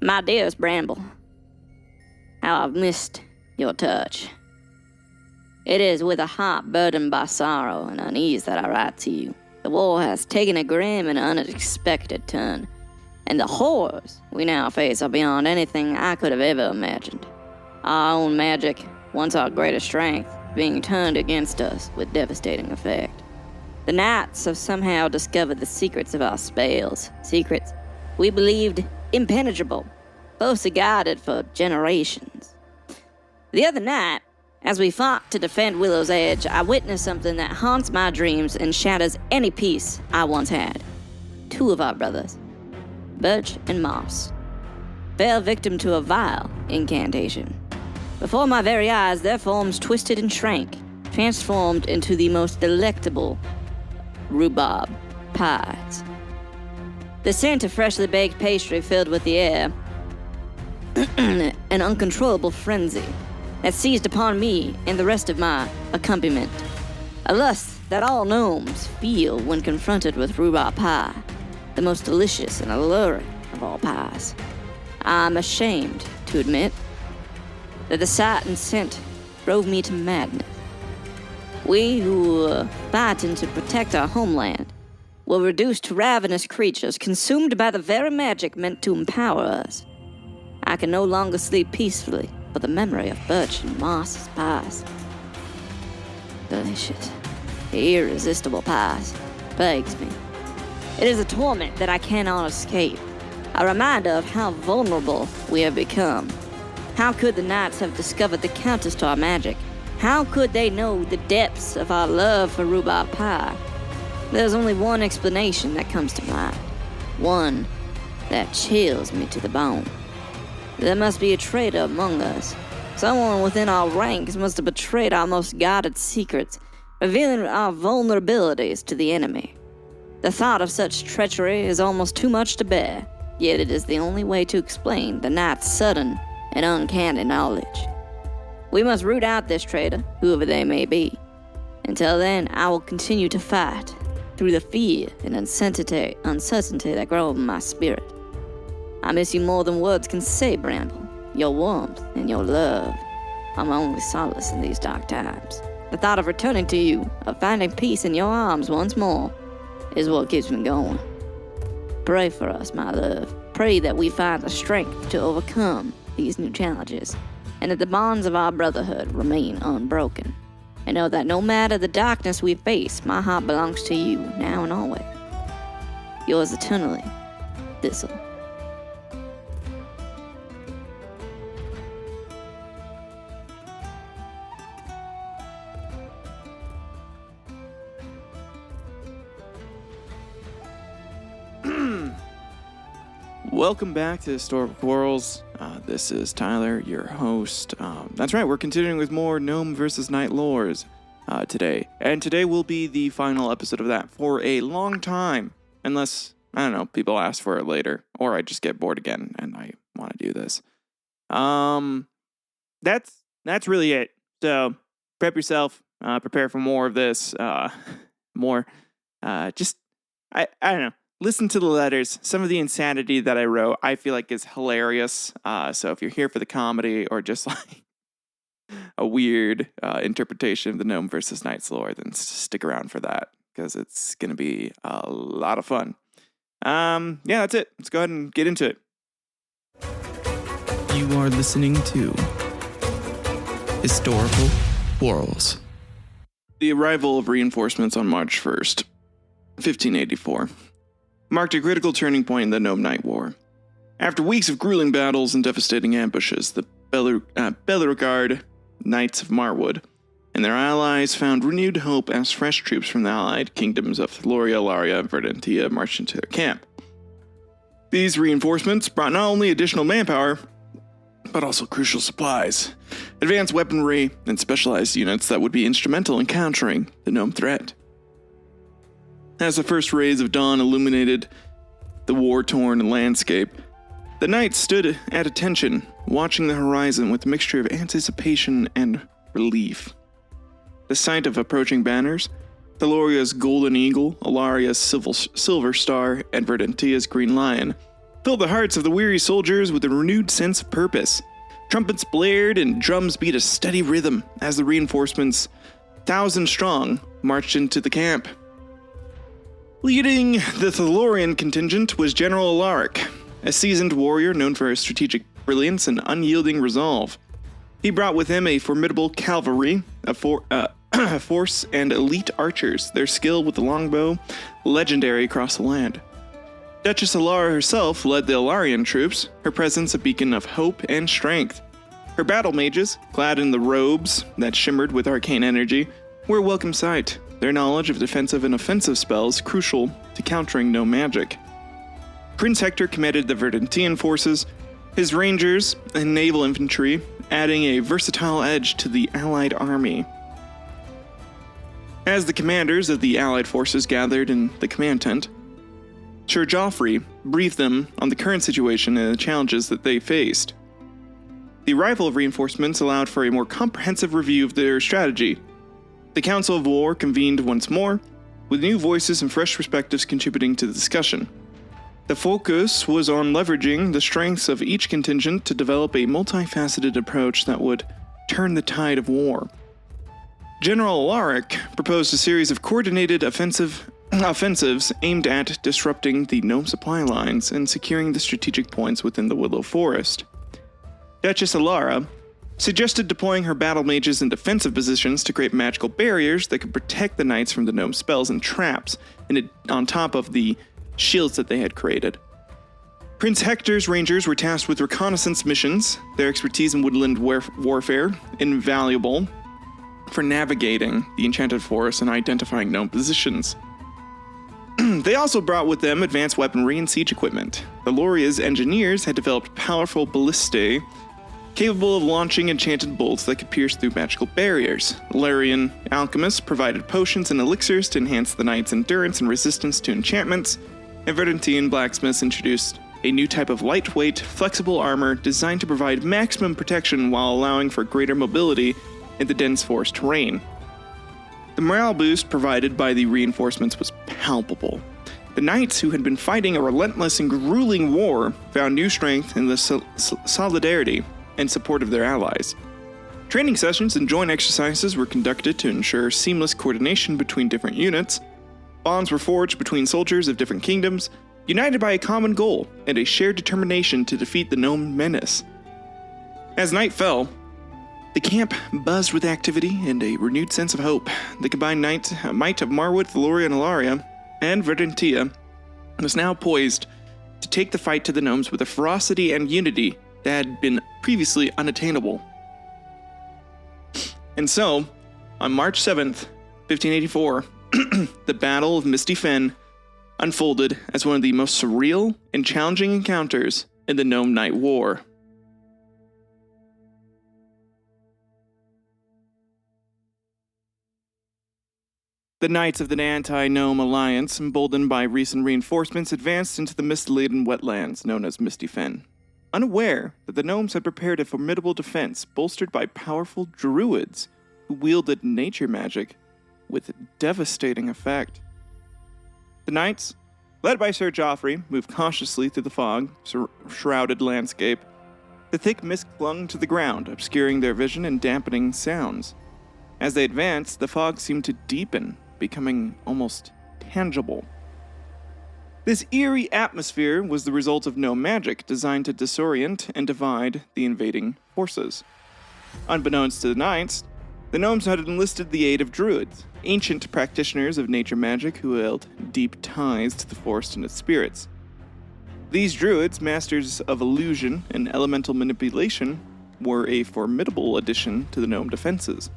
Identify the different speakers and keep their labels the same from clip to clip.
Speaker 1: My dearest Bramble, how I've missed your touch. It is with a heart burdened by sorrow and unease that I write to you. The war has taken a grim and unexpected turn, and the horrors we now face are beyond anything I could have ever imagined. Our own magic, once our greatest strength, being turned against us with devastating effect. The knights have somehow discovered the secrets of our spells, secrets we believed impenetrable, closely guarded for generations. The other night, as we fought to defend Willow's Edge, I witnessed something that haunts my dreams and shatters any peace I once had. 2 of our brothers, Birch and Moss, fell victim to a vile incantation. Before my very eyes, their forms twisted and shrank, transformed into the most delectable rhubarb pies. The scent of freshly baked pastry filled with the air, an uncontrollable frenzy that seized upon me and the rest of my accompaniment. A lust that all gnomes feel when confronted with rhubarb pie, the most delicious and alluring of all pies. I'm ashamed to admit that the sight and scent drove me to madness. We who were fighting to protect our homeland were reduced to ravenous creatures consumed by the very magic meant to empower us. I can no longer sleep peacefully for the memory of Birch and Moss's pies. Delicious, irresistible pies plagues me. It is a torment that I cannot escape, a reminder of how vulnerable we have become. How could the knights have discovered the counters to our magic? How could they know the depths of our love for rhubarb pie? There's only one explanation that comes to mind. One that chills me to the bone. There must be a traitor among us. Someone within our ranks must have betrayed our most guarded secrets, revealing our vulnerabilities to the enemy. The thought of such treachery is almost too much to bear, yet it is the only way to explain the knight's sudden and uncanny knowledge. We must root out this traitor, whoever they may be. Until then, I will continue to fight through the fear and uncertainty that grow in my spirit. I miss you more than words can say, Bramble. Your warmth and your love are my only solace in these dark times. The thought of returning to you, of finding peace in your arms once more, is what keeps me going. Pray for us, my love. Pray that we find the strength to overcome these new challenges, and that the bonds of our brotherhood remain unbroken. And know that no matter the darkness we face, my heart belongs to you, now and always. Yours eternally, Thistle.
Speaker 2: Welcome back to Historical Quarrels. This is Tyler, your host. That's right, we're continuing with more Gnome versus Knight lores today. And today will be the final episode of that for a long time. Unless, I don't know, people ask for it later. Or I just get bored again and I want to do this. That's really it. So, prep yourself. Prepare for more of this. I don't know. Listen to the letters. Some of the insanity that I wrote, I feel like is hilarious. So if you're here for the comedy or just like a weird interpretation of the Gnome versus Knights lore, then stick around for that because it's going to be a lot of fun. Yeah, that's it. Let's go ahead and get into it.
Speaker 3: You are listening to Historical Quarrels.
Speaker 2: The arrival of reinforcements on March 1st, 1584. Marked a critical turning point in the Gnome-Knight War. After weeks of grueling battles and devastating ambushes, the Belleroguard Knights of Marwood and their allies found renewed hope as fresh troops from the allied kingdoms of Theloria, Laria, and Verdantia marched into their camp. These reinforcements brought not only additional manpower, but also crucial supplies, advanced weaponry, and specialized units that would be instrumental in countering the Gnome threat. As the first rays of dawn illuminated the war-torn landscape, the knights stood at attention, watching the horizon with a mixture of anticipation and relief. The sight of approaching banners, Theloria's golden eagle, Alaria's silver star, and Verdantia's green lion, filled the hearts of the weary soldiers with a renewed sense of purpose. Trumpets blared and drums beat a steady rhythm as the reinforcements, 1,000 strong, marched into the camp. Leading the Thalorian contingent was General Alaric, a seasoned warrior known for his strategic brilliance and unyielding resolve. He brought with him a formidable cavalry, a force, and elite archers, their skill with the longbow legendary across the land. Duchess Alara herself led the Alarian troops, her presence a beacon of hope and strength. Her battle mages, clad in the robes that shimmered with arcane energy, were a welcome sight, their knowledge of defensive and offensive spells crucial to countering Gnome magic. Prince Hector commanded the Verdantian forces, his rangers and naval infantry adding a versatile edge to the allied army. As the commanders of the allied forces gathered in the command tent, Sir Joffrey briefed them on the current situation and the challenges that they faced. The arrival of reinforcements allowed for a more comprehensive review of their strategy. The Council of War convened once more, with new voices and fresh perspectives contributing to the discussion. The focus was on leveraging the strengths of each contingent to develop a multifaceted approach that would turn the tide of war. General Alaric proposed a series of coordinated offensives aimed at disrupting the Gnome supply lines and securing the strategic points within the Willow Forest. Duchess Alara suggested deploying her battle mages in defensive positions to create magical barriers that could protect the knights from the Gnome spells and traps, on top of the shields that they had created. Prince Hector's rangers were tasked with reconnaissance missions, their expertise in woodland warfare invaluable for navigating the enchanted forest and identifying Gnome positions. They also brought with them advanced weaponry and siege equipment. The Loria's engineers had developed powerful ballistae capable of launching enchanted bolts that could pierce through magical barriers. Larian alchemists provided potions and elixirs to enhance the knight's endurance and resistance to enchantments, and Verdantian blacksmiths introduced a new type of lightweight, flexible armor designed to provide maximum protection while allowing for greater mobility in the dense forest terrain. The morale boost provided by the reinforcements was palpable. The knights, who had been fighting a relentless and grueling war, found new strength in the solidarity and support of their allies. Training sessions and joint exercises were conducted to ensure seamless coordination between different units. Bonds were forged between soldiers of different kingdoms, united by a common goal and a shared determination to defeat the Gnome menace. As night fell, the camp buzzed with activity and a renewed sense of hope. The combined might of Marwood, Thaloria, and Alaria, and Verdantia was now poised to take the fight to the Gnomes with a ferocity and unity that had been previously unattainable. And so, on March 7th, 1584, the Battle of Misty Fen unfolded as one of the most surreal and challenging encounters in the Gnome Night War. The Knights of the Anti-Gnome Alliance, emboldened by recent reinforcements, advanced into the mist-laden wetlands known as Misty Fen, unaware that the Gnomes had prepared a formidable defense bolstered by powerful druids who wielded nature magic with devastating effect. The Knights, led by Sir Joffrey, moved cautiously through the fog-shrouded landscape. The thick mist clung to the ground, obscuring their vision and dampening sounds. As they advanced, the fog seemed to deepen, becoming almost tangible. This eerie atmosphere was the result of Gnome magic designed to disorient and divide the invading forces. Unbeknownst to the Knights, the Gnomes had enlisted the aid of druids, ancient practitioners of nature magic who held deep ties to the forest and its spirits. These druids, masters of illusion and elemental manipulation, were a formidable addition to the Gnome defenses.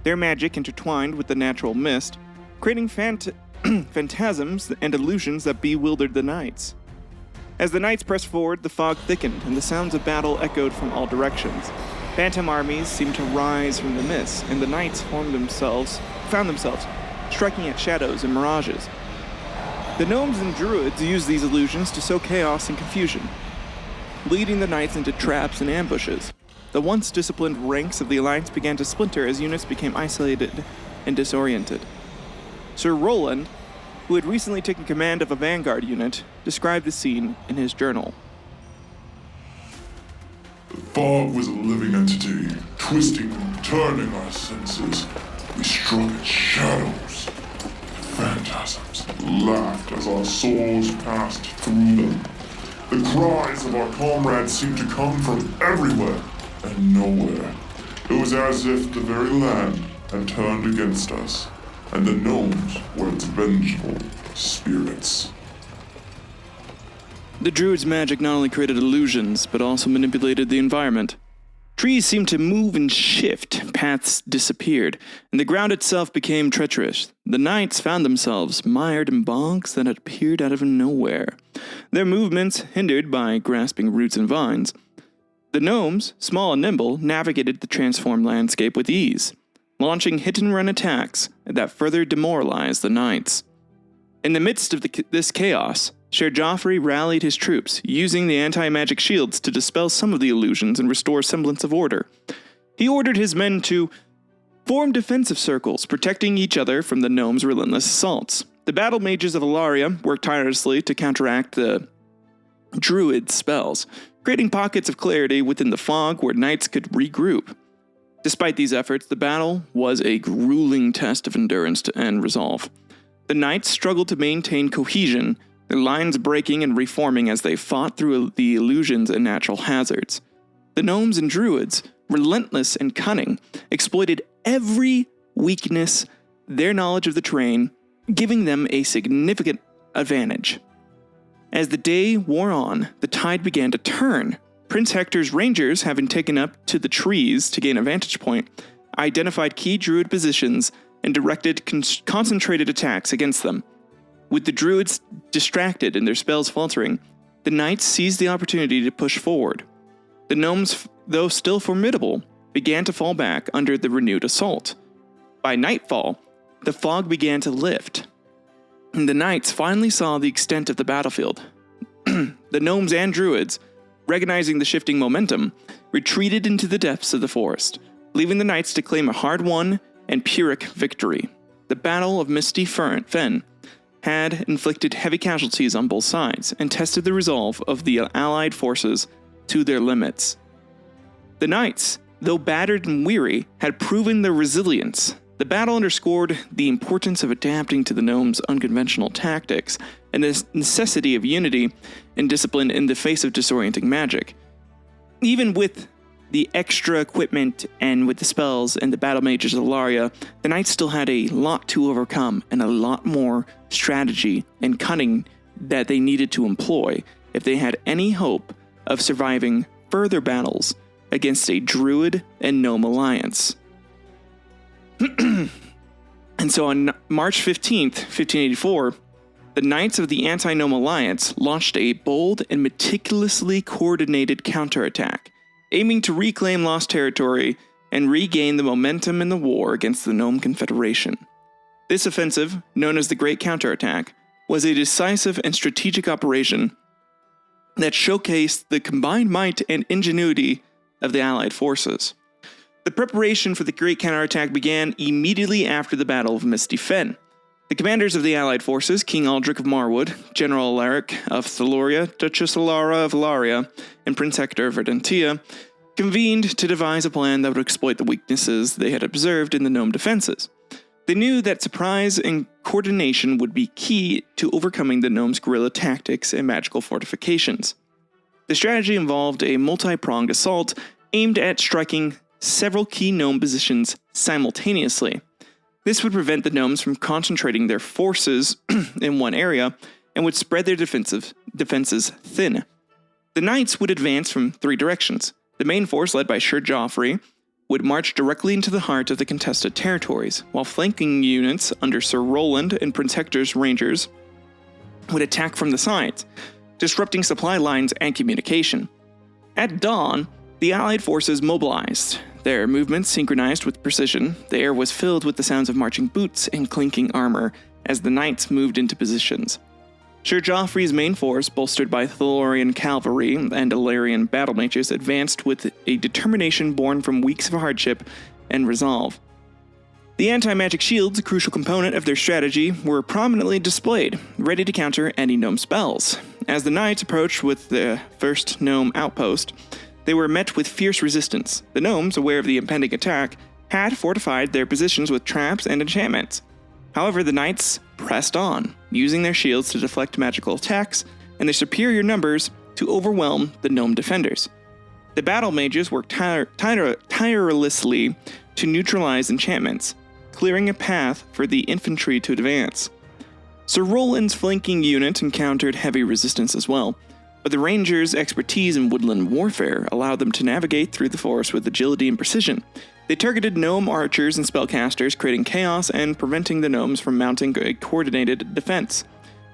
Speaker 2: Their magic intertwined with the natural mist, creating phantasms and illusions that bewildered the knights. As the knights pressed forward, the fog thickened and the sounds of battle echoed from all directions. Phantom armies seemed to rise from the mist, and the knights found themselves striking at shadows and mirages. The gnomes and druids used these illusions to sow chaos and confusion, leading the knights into traps and ambushes. The once disciplined ranks of the Alliance began to splinter as units became isolated and disoriented. Sir Roland who had recently taken command of a vanguard unit, described the scene in his journal.
Speaker 4: The fog was a living entity, twisting and turning our senses. We struck at shadows, phantasms, and laughed as our souls passed through them. The cries of our comrades seemed to come from everywhere and nowhere. It was as if the very land had turned against us, and the gnomes were its vengeful spirits.
Speaker 2: The druid's magic not only created illusions, but also manipulated the environment. Trees seemed to move and shift, paths disappeared, and the ground itself became treacherous. The knights found themselves mired in bogs that had appeared out of nowhere, their movements hindered by grasping roots and vines. The gnomes, small and nimble, navigated the transformed landscape with ease, launching hit-and-run attacks that further demoralized the knights. In the midst of this chaos, Sir Joffrey rallied his troops, using the anti-magic shields to dispel some of the illusions and restore semblance of order. He ordered his men to form defensive circles, protecting each other from the gnomes' relentless assaults. The battle mages of Ilaria worked tirelessly to counteract the druid's spells, creating pockets of clarity within the fog where knights could regroup. Despite these efforts, the battle was a grueling test of endurance and resolve. The knights struggled to maintain cohesion, their lines breaking and reforming as they fought through the illusions and natural hazards. The gnomes and druids, relentless and cunning, exploited every weakness, their knowledge of the terrain, giving them a significant advantage. As the day wore on, the tide began to turn. Prince Hector's rangers, having taken up to the trees to gain a vantage point, identified key druid positions and directed concentrated attacks against them. With the druids distracted and their spells faltering, the knights seized the opportunity to push forward. The gnomes, though still formidable, began to fall back under the renewed assault. By nightfall, the fog began to lift, and the knights finally saw the extent of the battlefield. The gnomes and druids, recognizing the shifting momentum, retreated into the depths of the forest, leaving the knights to claim a hard-won and Pyrrhic victory. The Battle of Misty Fen had inflicted heavy casualties on both sides and tested the resolve of the allied forces to their limits. The knights, though battered and weary, had proven their resilience. The battle underscored the importance of adapting to the gnomes' unconventional tactics and the necessity of unity and discipline in the face of disorienting magic. Even with the extra equipment and with the spells and the battle mages of Ilaria, the knights still had a lot to overcome and a lot more strategy and cunning that they needed to employ if they had any hope of surviving further battles against a druid and gnome alliance. And so on March 15th, 1584, the Knights of the Anti-Gnome Alliance launched a bold and meticulously coordinated counterattack, aiming to reclaim lost territory and regain the momentum in the war against the Gnome Confederation. This offensive, known as the Great Counterattack, was a decisive and strategic operation that showcased the combined might and ingenuity of the Allied forces. The preparation for the Great Counterattack began immediately after the Battle of Misty Fen. The commanders of the Allied forces, King Aldric of Marwood, General Alaric of Theloria, Duchess Alara of Ilaria, and Prince Hector of Verdantia, convened to devise a plan that would exploit the weaknesses they had observed in the gnome defenses. They knew that surprise and coordination would be key to overcoming the gnomes' guerrilla tactics and magical fortifications. The strategy involved a multi-pronged assault aimed at striking several key gnome positions simultaneously. This would prevent the gnomes from concentrating their forces in one area and would spread their defenses thin. The knights would advance from three directions. The main force, led by Sir Joffrey, would march directly into the heart of the contested territories, while flanking units under Sir Roland and Prince Hector's rangers would attack from the sides, disrupting supply lines and communication. At dawn, the Allied forces mobilized, their movements synchronized with precision. The air was filled with the sounds of marching boots and clinking armor as the knights moved into positions. Sir Joffrey's main force, bolstered by Thelorian cavalry and Illyrian battle mages, advanced with a determination born from weeks of hardship and resolve. The anti-magic shields, a crucial component of their strategy, were prominently displayed, ready to counter any gnome spells. As the knights approached with the first gnome outpost, they were met with fierce resistance. The gnomes, aware of the impending attack, had fortified their positions with traps and enchantments. However, the knights pressed on, using their shields to deflect magical attacks and their superior numbers to overwhelm the gnome defenders. The battle mages worked tirelessly to neutralize enchantments, clearing a path for the infantry to advance. Sir Roland's flanking unit encountered heavy resistance as well, but the rangers' expertise in woodland warfare allowed them to navigate through the forest with agility and precision. They targeted gnome archers and spellcasters, creating chaos and preventing the gnomes from mounting a coordinated defense.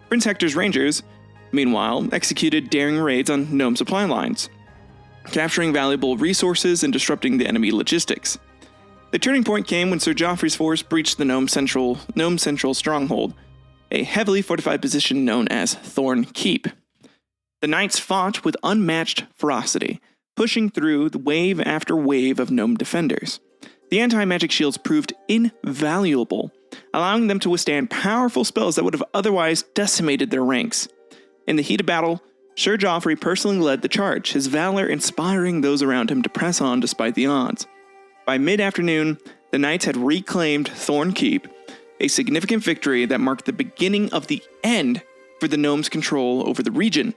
Speaker 2: Prince Hector's rangers, meanwhile, executed daring raids on gnome supply lines, capturing valuable resources and disrupting the enemy logistics. The turning point came when Sir Joffrey's force breached the Gnome Central stronghold, a heavily fortified position known as Thorn Keep. The knights fought with unmatched ferocity, pushing through the wave after wave of gnome defenders. The anti-magic shields proved invaluable, allowing them to withstand powerful spells that would have otherwise decimated their ranks. In the heat of battle, Sir Joffrey personally led the charge, his valor inspiring those around him to press on despite the odds. By mid-afternoon, the knights had reclaimed Thorn Keep, a significant victory that marked the beginning of the end for the gnomes' control over the region.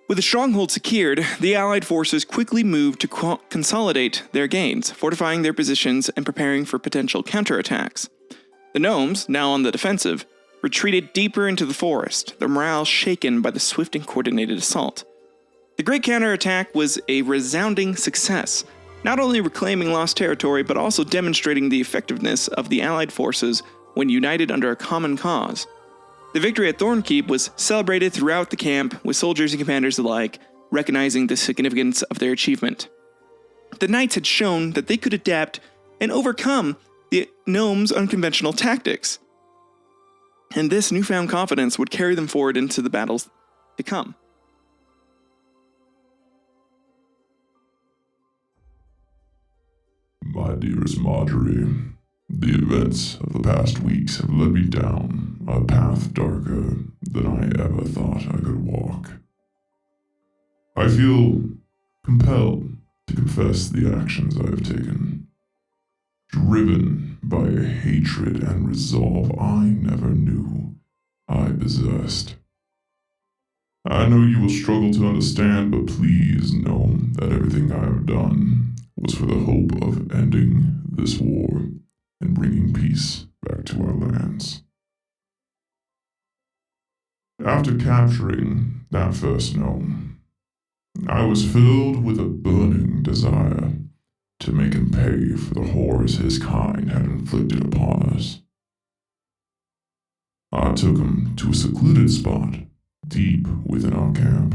Speaker 2: With the stronghold secured, the allied forces quickly moved to consolidate their gains, fortifying their positions and preparing for potential counterattacks. The gnomes, now on the defensive, retreated deeper into the forest, their morale shaken by the swift and coordinated assault. The great counterattack was a resounding success, not only reclaiming lost territory, but also demonstrating the effectiveness of the Allied forces when united under a common cause. The victory at Thornkeep was celebrated throughout the camp, with soldiers and commanders alike recognizing the significance of their achievement. The knights had shown that they could adapt and overcome the gnomes' unconventional tactics, and this newfound confidence would carry them forward into the battles to come.
Speaker 4: My dearest Marjorie, the events of the past weeks have led me down a path darker than I ever thought I could walk. I feel compelled to confess the actions I have taken, driven by a hatred and resolve I never knew I possessed. I know you will struggle to understand, but please know that everything I have done was for the hope of ending this war and bringing peace back to our lands. After capturing that first gnome, I was filled with a burning desire to make him pay for the horrors his kind had inflicted upon us. I took him to a secluded spot deep within our camp,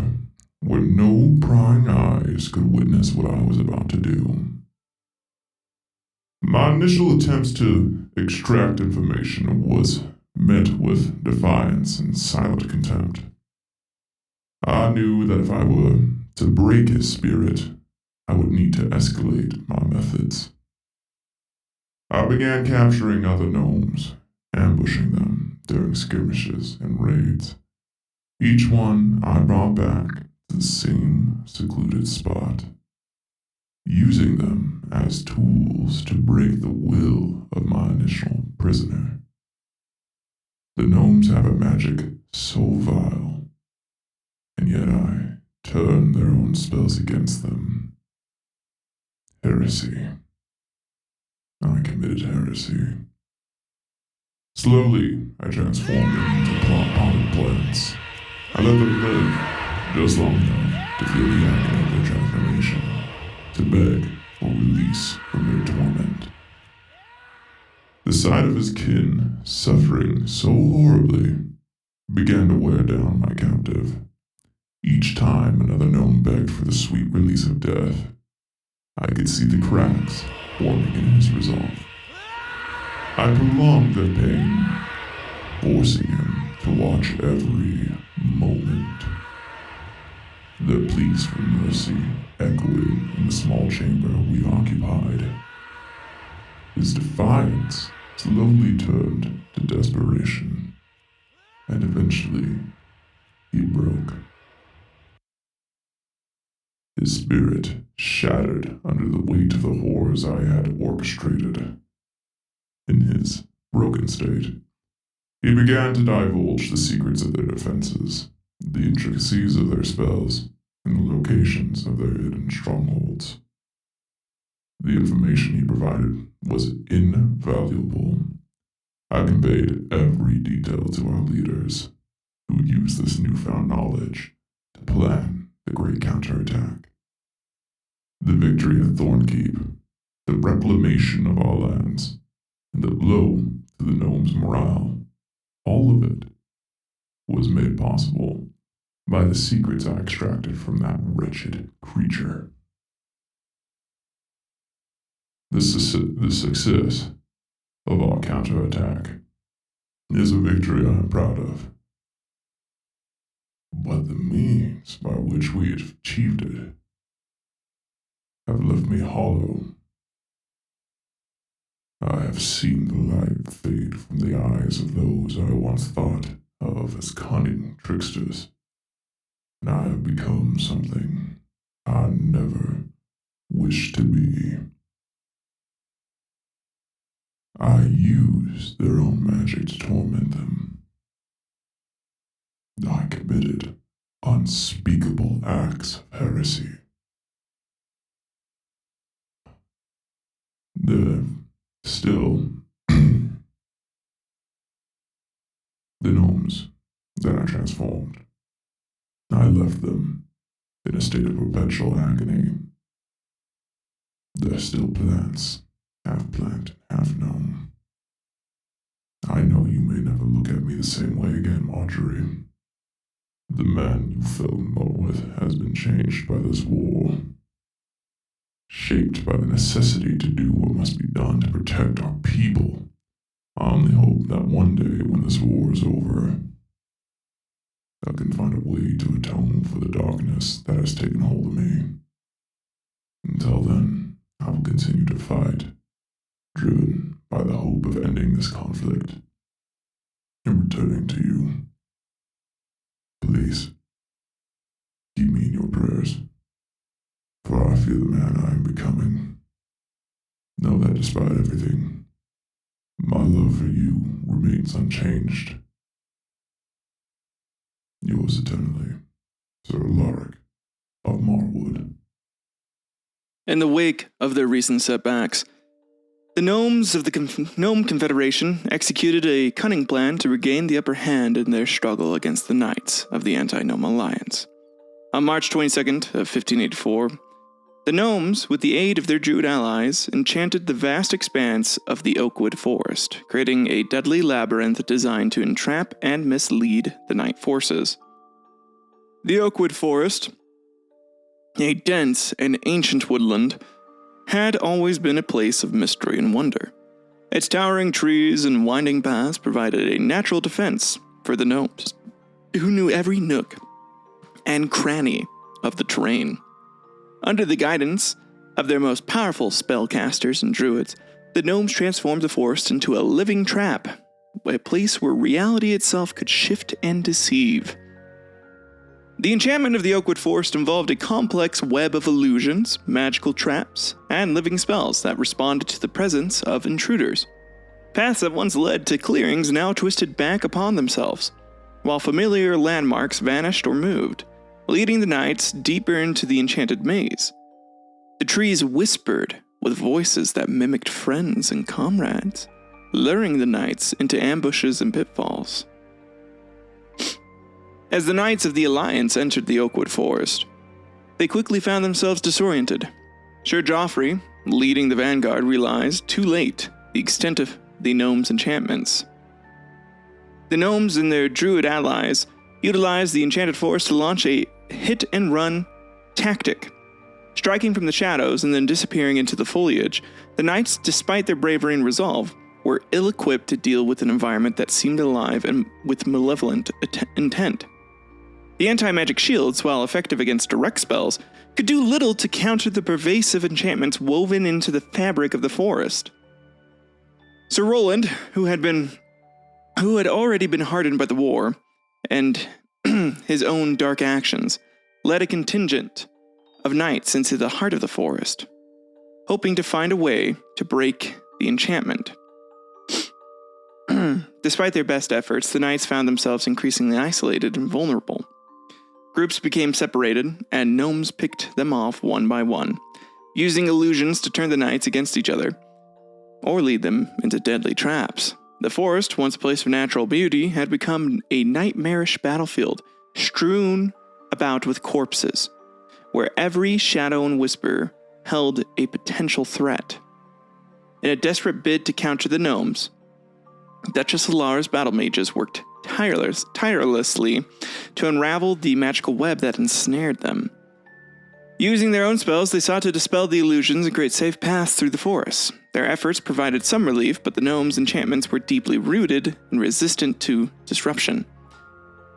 Speaker 4: where no prying eyes could witness what I was about to do. My initial attempts to extract information was met with defiance and silent contempt. I knew that if I were to break his spirit, I would need to escalate my methods. I began capturing other gnomes, ambushing them during skirmishes and raids. Each one I brought back to the same secluded spot, using them as tools to break the will of my initial prisoner. The gnomes have a magic so vile, and yet I turn their own spells against them. Heresy. I committed heresy. Slowly, I transformed them into plot-potted plants. I let them live just long enough to feel the agony of their transformation, to beg for release from their torment. The sight of his kin suffering so horribly began to wear down my captive. Each time another gnome begged for the sweet release of death, I could see the cracks forming in his resolve. I prolonged their pain, forcing him to watch every moment. Their pleas for mercy echoing in the small chamber we occupied. His defiance slowly turned to desperation, and eventually he broke. His spirit shattered under the weight of the horrors I had orchestrated. In his broken state, he began to divulge the secrets of their defenses, the intricacies of their spells, and the locations of their hidden strongholds. The information he provided was invaluable. I conveyed every detail to our leaders, who used this newfound knowledge to plan the great counterattack. The victory at Thornkeep, the reclamation of our lands, and the blow to the gnome's morale, all of it was made possible by the secrets I extracted from that wretched creature. The success of our counterattack is a victory I am proud of. But the means by which we have achieved it have left me hollow. I have seen the light fade from the eyes of those I once thought of as cunning tricksters, and I have become something I never wished to be. I use their own magic to torment them. I committed unspeakable acts of heresy. There still the gnomes that I transformed. I left them in a state of perpetual agony. They're still plants, half plant, half gnome. I know you may never look at me the same way again, Marjorie. The man you fell in love with has been changed by this war, shaped by the necessity to do what must be done to protect our people. I only hope that one day when this war is over, I can find a way to atone for the darkness that has taken hold of me. Until then, I will continue to fight, driven by the hope of ending this conflict and returning to you. Please, keep me in your prayers, for I fear the man I am becoming. Know that despite everything, my love for you remains unchanged. Yours eternally, Sir Alaric of Marwood.
Speaker 2: In the wake of their recent setbacks, the gnomes of the Gnome Confederation executed a cunning plan to regain the upper hand in their struggle against the Knights of the Anti-Gnome Alliance. On March 22nd of 1584, the gnomes, with the aid of their druid allies, enchanted the vast expanse of the Oakwood Forest, creating a deadly labyrinth designed to entrap and mislead the Knight forces. The Oakwood Forest, a dense and ancient woodland, had always been a place of mystery and wonder. Its towering trees and winding paths provided a natural defense for the gnomes, who knew every nook and cranny of the terrain. Under the guidance of their most powerful spellcasters and druids, the gnomes transformed the forest into a living trap, a place where reality itself could shift and deceive. The enchantment of the Oakwood Forest involved a complex web of illusions, magical traps, and living spells that responded to the presence of intruders. Paths that once led to clearings now twisted back upon themselves, while familiar landmarks vanished or moved, leading the knights deeper into the enchanted maze. The trees whispered with voices that mimicked friends and comrades, luring the knights into ambushes and pitfalls. As the Knights of the Alliance entered the Oakwood Forest, they quickly found themselves disoriented. Sir Joffrey, leading the vanguard, realized too late the extent of the gnomes' enchantments. The gnomes and their druid allies utilized the enchanted forest to launch a hit-and-run tactic. Striking from the shadows and then disappearing into the foliage, the knights, despite their bravery and resolve, were ill-equipped to deal with an environment that seemed alive and with malevolent intent. The anti-magic shields, while effective against direct spells, could do little to counter the pervasive enchantments woven into the fabric of the forest. Sir Roland, who had already been hardened by the war and his own dark actions, led a contingent of knights into the heart of the forest, hoping to find a way to break the enchantment. Despite their best efforts, the knights found themselves increasingly isolated and vulnerable. Groups became separated, and gnomes picked them off one by one, using illusions to turn the knights against each other, or lead them into deadly traps. The forest, once a place of natural beauty, had become a nightmarish battlefield, strewn about with corpses, where every shadow and whisper held a potential threat. In a desperate bid to counter the gnomes, Duchess Alara's battle mages worked tirelessly to unravel the magical web that ensnared them. Using their own spells, they sought to dispel the illusions and create safe paths through the forest. Their efforts provided some relief, but the gnomes' enchantments were deeply rooted and resistant to disruption.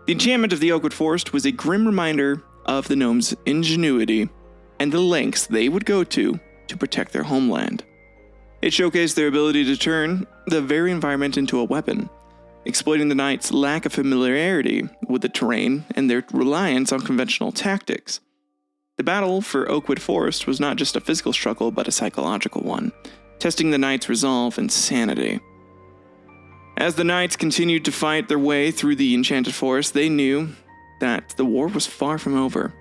Speaker 2: The enchantment of the Oakwood Forest was a grim reminder of the gnomes' ingenuity and the lengths they would go to protect their homeland. It showcased their ability to turn the very environment into a weapon, exploiting the knights' lack of familiarity with the terrain and their reliance on conventional tactics. The battle for Oakwood Forest was not just a physical struggle, but a psychological one, testing the knights' resolve and sanity. As the knights continued to fight their way through the enchanted forest, they knew that the war was far from over.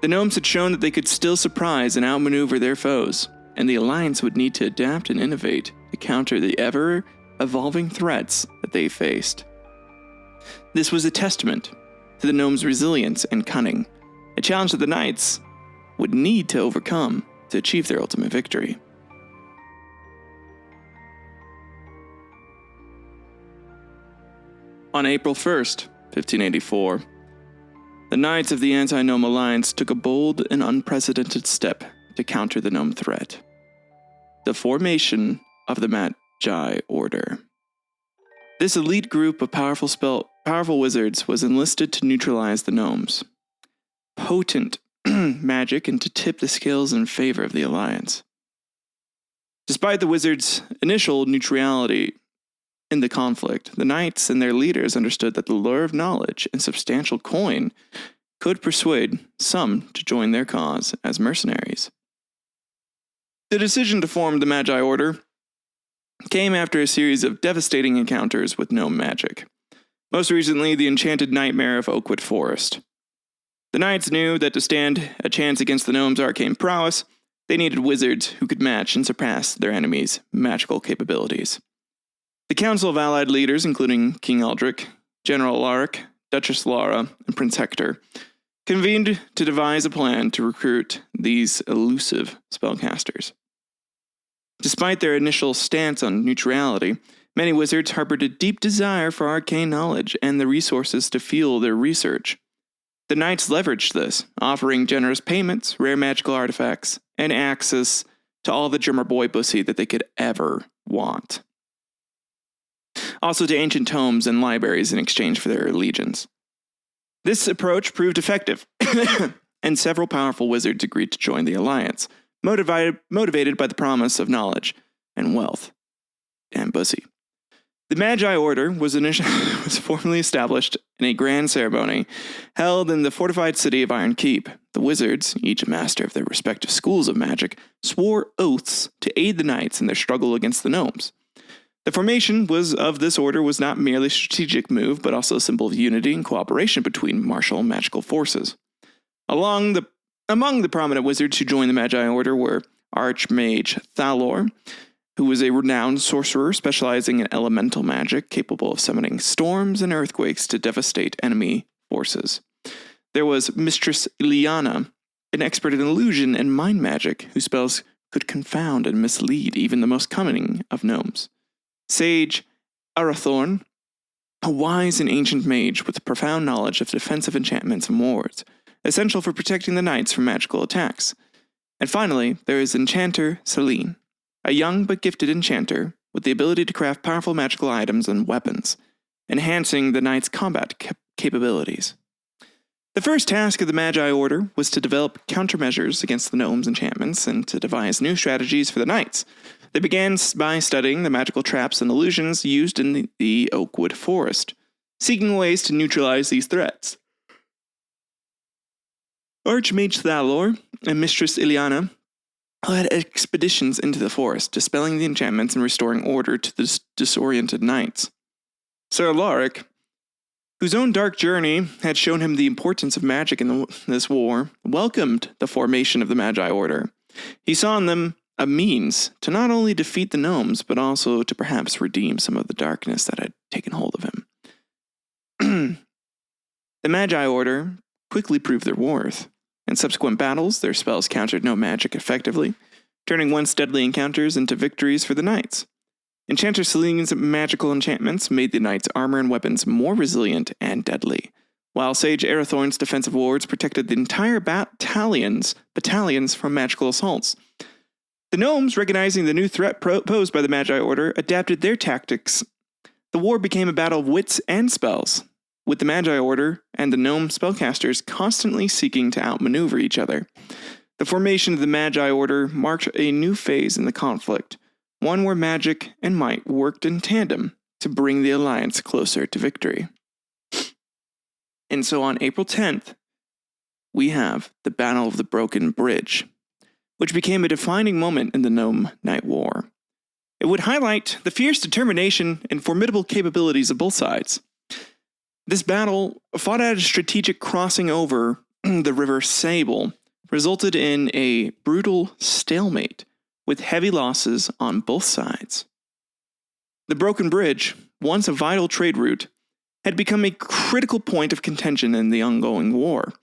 Speaker 2: The gnomes had shown that they could still surprise and outmaneuver their foes, and the Alliance would need to adapt and innovate to counter the ever-evolving threats that they faced. This was a testament to the gnomes' resilience and cunning, a challenge that the knights would need to overcome to achieve their ultimate victory. On April 1st, 1584, the Knights of the Anti-Gnome Alliance took a bold and unprecedented step to counter the gnome threat: the formation of the Magi Order. This elite group of powerful wizards was enlisted to neutralize the gnomes' potent magic and to tip the scales in favor of the Alliance. Despite the wizards' initial neutrality in the conflict, the knights and their leaders understood that the lure of knowledge and substantial coin could persuade some to join their cause as mercenaries. The decision to form the Magi Order came after a series of devastating encounters with gnome magic, most recently the enchanted nightmare of Oakwood Forest. The knights knew that to stand a chance against the gnomes' arcane prowess, they needed wizards who could match and surpass their enemies' magical capabilities. The Council of Allied Leaders, including King Eldric, General Alaric, Duchess Lara, and Prince Hector, convened to devise a plan to recruit these elusive spellcasters. Despite their initial stance on neutrality, many wizards harbored a deep desire for arcane knowledge and the resources to fuel their research. The knights leveraged this, offering generous payments, rare magical artifacts, and access to all the Jummerboy bussy that they could ever want. Also to ancient tomes and libraries in exchange for their allegiance. This approach proved effective, and several powerful wizards agreed to join the alliance, motivated by the promise of knowledge and wealth and bussy. The Magi Order was formally established in a grand ceremony held in the fortified city of Iron Keep. The wizards, each a master of their respective schools of magic, swore oaths to aid the knights in their struggle against the gnomes. The formation of this order was not merely a strategic move, but also a symbol of unity and cooperation between martial and magical forces. Among the prominent wizards who joined the Magi Order were Archmage Thalor, who was a renowned sorcerer specializing in elemental magic, capable of summoning storms and earthquakes to devastate enemy forces. There was Mistress Ileana, an expert in illusion and mind magic, whose spells could confound and mislead even the most cunning of gnomes. Sage Arathorn, a wise and ancient mage with profound knowledge of defensive enchantments and wards, essential for protecting the knights from magical attacks. And finally, there is Enchanter Celine, a young but gifted enchanter with the ability to craft powerful magical items and weapons, enhancing the knights' combat capabilities. The first task of the Magi Order was to develop countermeasures against the gnomes' enchantments and to devise new strategies for the knights, They began by studying the magical traps and illusions used in the Oakwood Forest, seeking ways to neutralize these threats. Archmage Thalor and Mistress Ileana led expeditions into the forest, dispelling the enchantments and restoring order to the disoriented knights. Sir Alaric, whose own dark journey had shown him the importance of magic in this war, welcomed the formation of the Magi Order. He saw in them a means to not only defeat the gnomes, but also to perhaps redeem some of the darkness that had taken hold of him. The Magi Order quickly proved their worth. In subsequent battles, their spells countered no magic effectively, turning once deadly encounters into victories for the knights. Enchanter Celine's magical enchantments made the knights' armor and weapons more resilient and deadly, while Sage Arathorn's defensive wards protected the entire battalions from magical assaults. The gnomes, recognizing the new threat posed by the Magi Order, adapted their tactics. The war became a battle of wits and spells, with the Magi Order and the gnome spellcasters constantly seeking to outmaneuver each other. The formation of the Magi Order marked a new phase in the conflict, one where magic and might worked in tandem to bring the alliance closer to victory. And so on April 10th, we have the Battle of the Broken Bridge, which became a defining moment in the Gnome Night War. It would highlight the fierce determination and formidable capabilities of both sides. This battle, fought at a strategic crossing over the River Sable, resulted in a brutal stalemate with heavy losses on both sides. The Broken Bridge, once a vital trade route, had become a critical point of contention in the ongoing war.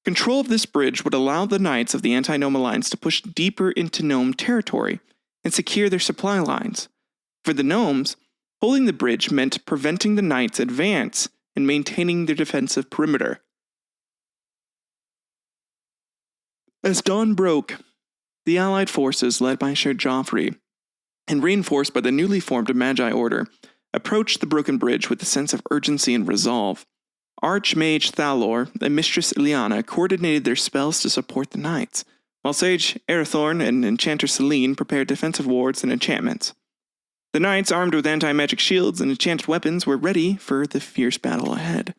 Speaker 2: Control of this bridge would allow the knights of the anti-gnome alliance to push deeper into gnome territory and secure their supply lines. For the gnomes, holding the bridge meant preventing the knights' advance and maintaining their defensive perimeter. As dawn broke, the allied forces, led by Sir Joffrey and reinforced by the newly formed Magi Order, approached the broken bridge with a sense of urgency and resolve. Archmage Thalor and Mistress Ileana coordinated their spells to support the knights, while Sage Arathorn and Enchanter Celine prepared defensive wards and enchantments. The knights, armed with anti-magic shields and enchanted weapons, were ready for the fierce battle ahead.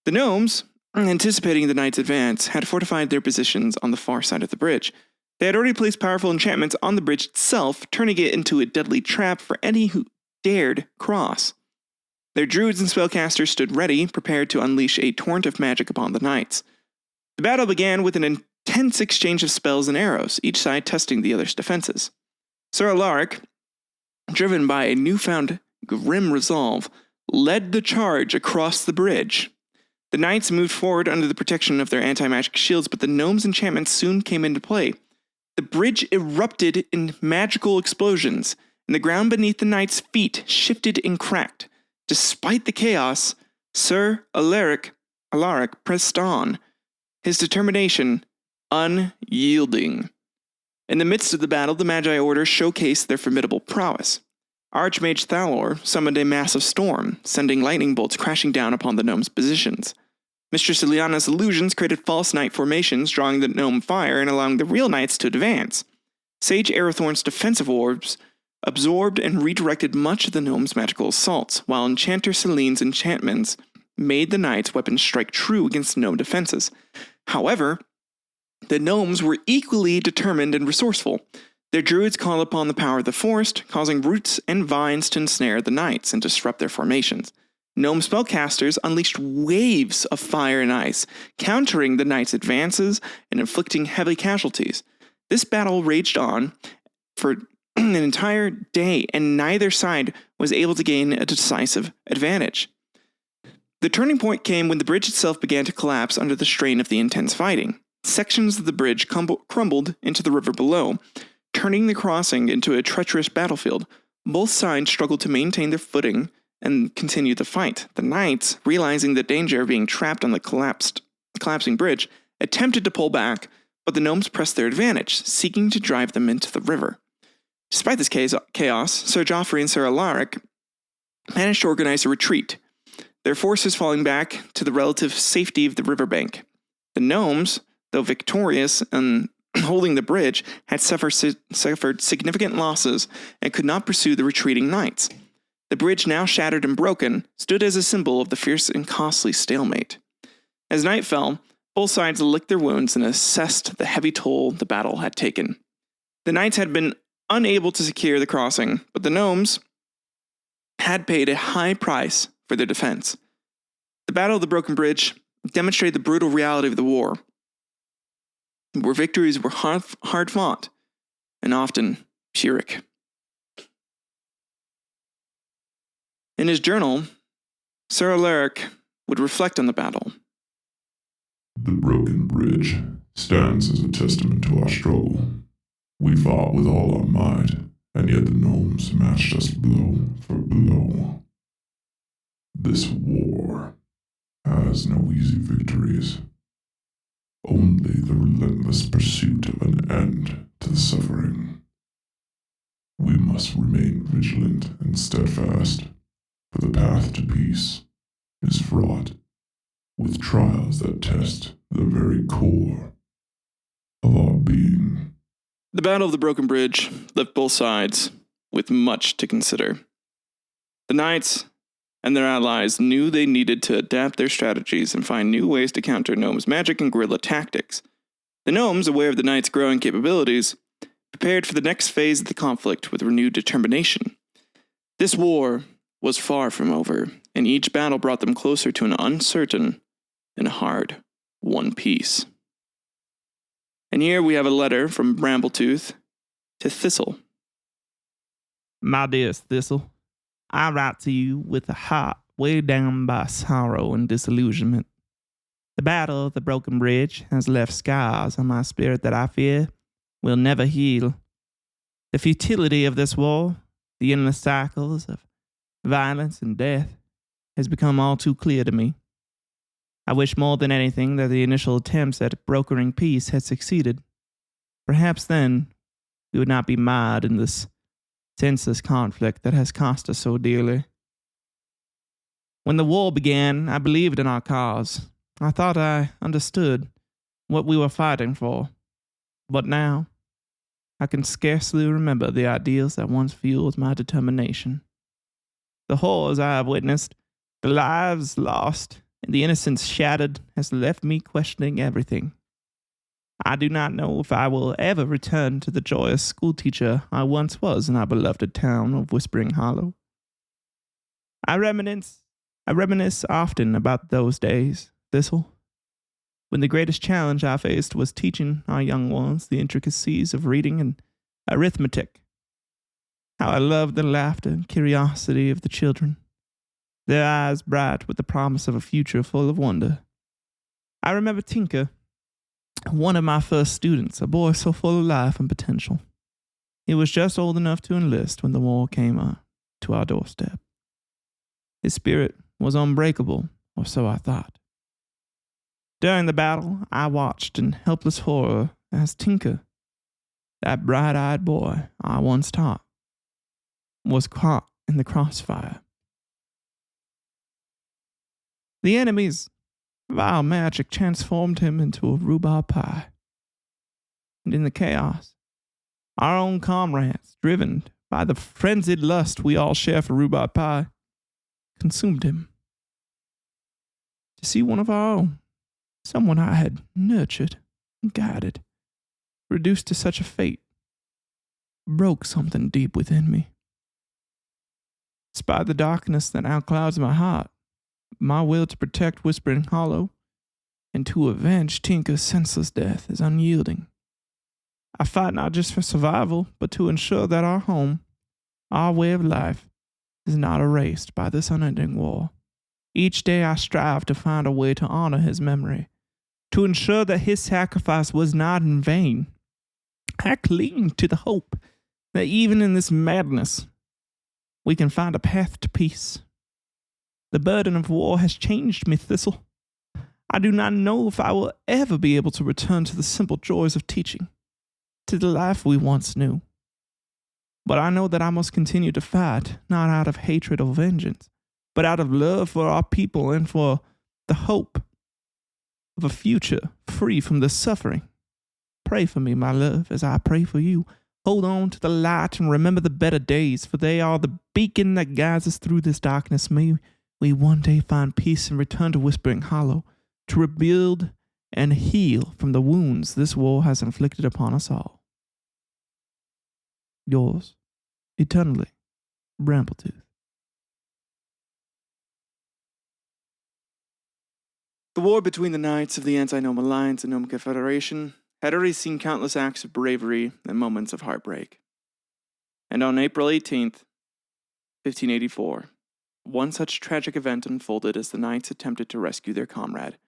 Speaker 2: The gnomes, anticipating the knights' advance, had fortified their positions on the far side of the bridge. They had already placed powerful enchantments on the bridge itself, turning it into a deadly trap for any who dared cross. Their druids and spellcasters stood ready, prepared to unleash a torrent of magic upon the knights. The battle began with an intense exchange of spells and arrows, each side testing the other's defenses. Sir Alaric, driven by a newfound grim resolve, led the charge across the bridge. The knights moved forward under the protection of their anti-magic shields, but the gnomes' enchantments soon came into play. The bridge erupted in magical explosions, and the ground beneath the knights' feet shifted and cracked. Despite the chaos, Sir Alaric pressed on, his determination unyielding. In the midst of the battle, the Magi Order showcased their formidable prowess. Archmage Thalor summoned a massive storm, sending lightning bolts crashing down upon the gnomes' positions. Mistress Ileana's illusions created false knight formations, drawing the gnome fire and allowing the real knights to advance. Sage Arathorn's defensive orbs absorbed and redirected much of the gnomes' magical assaults, while Enchanter Celine's enchantments made the knights' weapons strike true against gnome defenses. However, the gnomes were equally determined and resourceful. Their druids called upon the power of the forest, causing roots and vines to ensnare the knights and disrupt their formations. Gnome spellcasters unleashed waves of fire and ice, countering the knights' advances and inflicting heavy casualties. This battle raged on for an entire day, and neither side was able to gain a decisive advantage. The turning point came when the bridge itself began to collapse under the strain of the intense fighting. Sections of the bridge crumbled into the river below, turning the crossing into a treacherous battlefield. Both sides struggled to maintain their footing and continue the fight. The knights, realizing the danger of being trapped on the collapsing bridge, attempted to pull back, but the gnomes pressed their advantage, seeking to drive them into the river. Despite this chaos, Sir Joffrey and Sir Alaric managed to organize a retreat, their forces falling back to the relative safety of the riverbank. The gnomes, though victorious and holding the bridge had suffered significant losses and could not pursue the retreating knights. The bridge, now shattered and broken, stood as a symbol of the fierce and costly stalemate. As night fell, both sides licked their wounds and assessed the heavy toll the battle had taken. The knights had been unable to secure the crossing, but the gnomes had paid a high price for their defense. The Battle of the Broken Bridge demonstrated the brutal reality of the war, where victories were hard fought and often Pyrrhic. In his journal, Sir Alaric would reflect on the battle.
Speaker 4: The broken bridge stands as a testament to our struggle. We fought with all our might, and yet the gnomes matched us blow for blow. This war has no easy victories, only the relentless pursuit of an end to the suffering. We must remain vigilant and steadfast, for the path to peace is fraught with trials that test the very core of our being.
Speaker 2: The Battle of the Broken Bridge left both sides with much to consider. The knights and their allies knew they needed to adapt their strategies and find new ways to counter gnomes' magic and guerrilla tactics. The gnomes, aware of the knights' growing capabilities, prepared for the next phase of the conflict with renewed determination. This war was far from over, and each battle brought them closer to an uncertain and hard-won peace. And here we have a letter from Brambletooth to Thistle.
Speaker 5: My dearest Thistle, I write to you with a heart weighed down by sorrow and disillusionment. The Battle of the Broken Bridge has left scars on my spirit that I fear will never heal. The futility of this war, the endless cycles of violence and death, has become all too clear to me. I wish more than anything that the initial attempts at brokering peace had succeeded. Perhaps then we would not be mired in this senseless conflict that has cost us so dearly. When the war began, I believed in our cause. I thought I understood what we were fighting for. But now, I can scarcely remember the ideals that once fueled my determination. The horrors I have witnessed, the lives lost, and the innocence shattered has left me questioning everything. I do not know if I will ever return to the joyous schoolteacher I once was in our beloved town of Whispering Hollow. I reminisce often about those days, Thistle, when the greatest challenge I faced was teaching our young ones the intricacies of reading and arithmetic. How I loved the laughter and curiosity of the children, their eyes bright with the promise of a future full of wonder. I remember Tinker, one of my first students, a boy so full of life and potential. He was just old enough to enlist when the war came to our doorstep. His spirit was unbreakable, or so I thought. During the battle, I watched in helpless horror as Tinker, that bright-eyed boy I once taught, was caught in the crossfire. The enemy's vile magic transformed him into a rhubarb pie. And in the chaos, our own comrades, driven by the frenzied lust we all share for rhubarb pie, consumed him. To see one of our own, someone I had nurtured and guided, reduced to such a fate, broke something deep within me. Despite the darkness that now clouds my heart, my will to protect Whispering Hollow and to avenge Tinker's senseless death is unyielding. I fight not just for survival, but to ensure that our home, our way of life, is not erased by this unending war. Each day I strive to find a way to honor his memory, to ensure that his sacrifice was not in vain. I cling to the hope that even in this madness, we can find a path to peace. The burden of war has changed me, Thistle. I do not know if I will ever be able to return to the simple joys of teaching, to the life we once knew. But I know that I must continue to fight, not out of hatred or vengeance, but out of love for our people and for the hope of a future free from the suffering, Pray for me, my love, as I pray for you. Hold on to the light and remember the better days, for they are the beacon that guides us through this darkness. May we one day find peace and return to Whispering Hollow, to rebuild and heal from the wounds this war has inflicted upon us all. Yours, eternally, Brambletooth.
Speaker 2: The war between the Knights of the Anti-Gnome Alliance and Gnome Confederation had already seen countless acts of bravery and moments of heartbreak. And on April 18th, 1584, one such tragic event unfolded as the Knights attempted to rescue their comrade,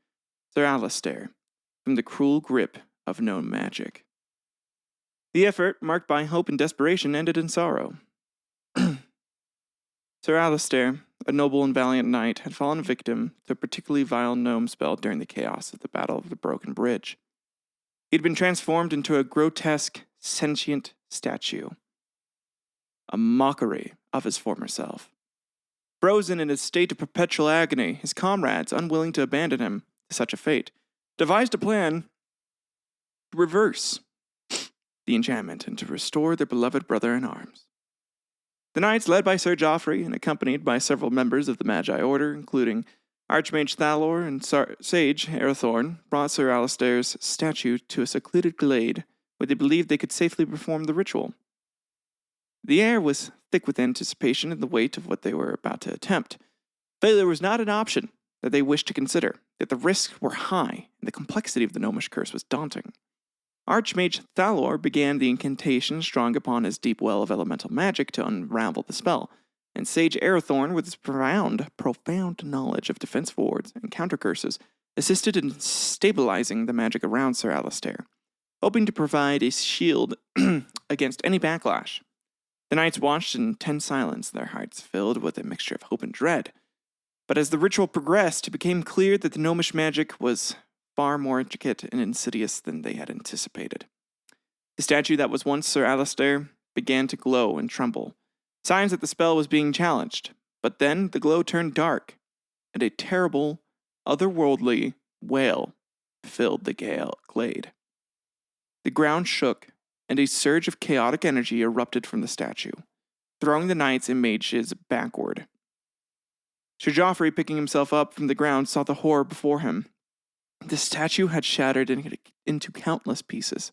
Speaker 2: Sir Alistair, from the cruel grip of gnome magic. The effort, marked by hope and desperation, ended in sorrow. Sir Alistair, a noble and valiant knight, had fallen victim to a particularly vile gnome spell during the chaos of the Battle of the Broken Bridge. He had been transformed into a grotesque, sentient statue, a mockery of his former self. Frozen in a state of perpetual agony, his comrades, unwilling to abandon him to such a fate, devised a plan to reverse the enchantment and to restore their beloved brother in arms. The knights, led by Sir Geoffrey and accompanied by several members of the Magi Order, including Archmage Thalor and Sage Arathorn, brought Sir Alistair's statue to a secluded glade where they believed they could safely perform the ritual. The air was thick with anticipation and the weight of what they were about to attempt. Failure was not an option that they wished to consider, yet the risks were high and the complexity of the gnomish curse was daunting. Archmage Thalor began the incantation, drawing upon his deep well of elemental magic to unravel the spell, and Sage Arathorn, with his profound knowledge of defense wards and counter curses, assisted in stabilizing the magic around Sir Alistair, hoping to provide a shield against any backlash. The knights watched in tense silence, their hearts filled with a mixture of hope and dread. But as the ritual progressed, it became clear that the gnomish magic was far more intricate and insidious than they had anticipated. The statue that was once Sir Alistair began to glow and tremble, signs that the spell was being challenged. But then the glow turned dark, and a terrible, otherworldly wail filled the glade. The ground shook, and a surge of chaotic energy erupted from the statue, throwing the knights and mages backward. Sir Geoffrey, picking himself up from the ground, saw the horror before him. The statue had shattered into countless pieces.